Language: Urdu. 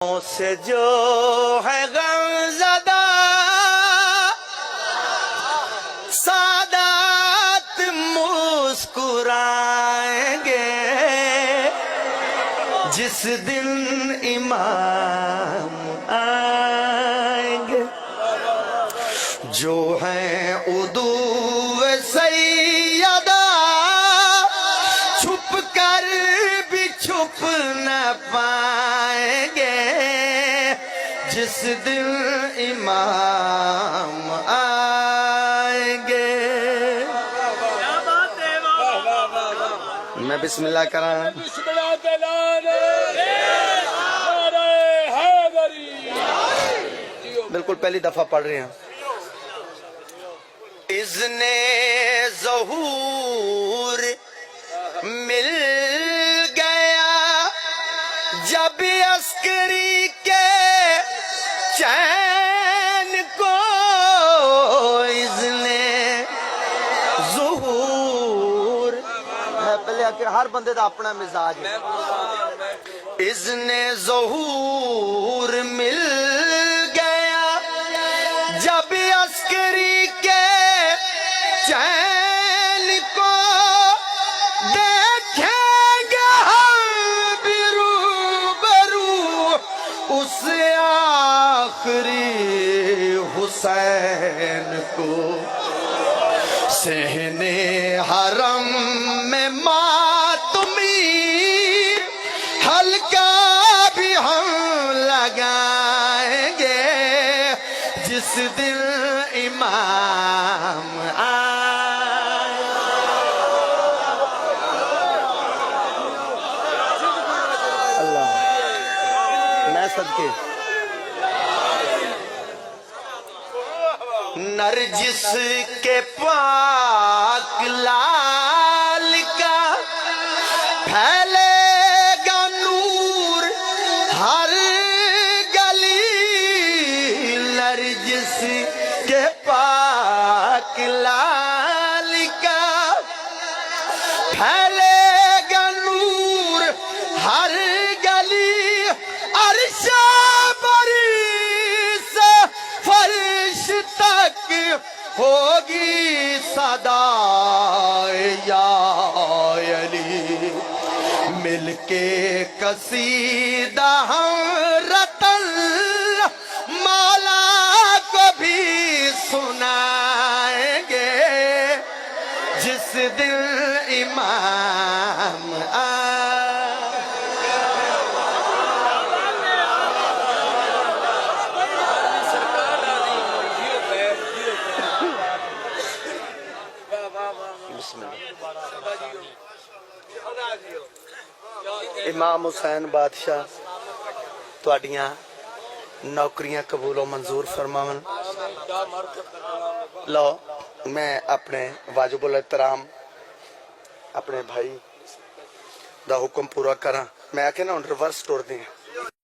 سے جو ہے غمزدہ سادات مسکرائیں گے جس دن امام آئیں گے جو ہیں عدو سیدہ چھپ کر بھی چھپ نہ پائیں گے جس دن امام آئیں گے۔ میں بسم اللہ کراں بالکل پہلی دفعہ پڑھ رہے ہیں۔ اذن ظہور مل گیا جب عسکری کے چین کو، اذن ظہور پہلے ہر بندے دا اپنا مزاج ہے۔ اذن ظہور مل گیا جب عسکری کے چین کو، دیکھیں گے ہم بھی روبرو اس آخری حسین کو، صحن حرم میں ماتمی حلقہ بھی ہم لگائیں گے جس دن امام اللہ میں صدقے نرجس کے پاک لال کا پھیلے گا نور ہر گلی، نرجس کے پاک لال کا پھیلے گا نور ہر گلی، عرش بری سے فرش تک ہوگی صدا یا علی، مل کے قصیدہ ہم رتن مولا کو بھی سنائیں گے جس دن امام امام حسین بادشاہ تواڈیاں نوکریاں قبول و منظور فرماون۔ لو میں اپنے واجب الاحترام اپنے بھائی دا حکم پورا کراں۔ میں آکے نا ریورس توڑ دیں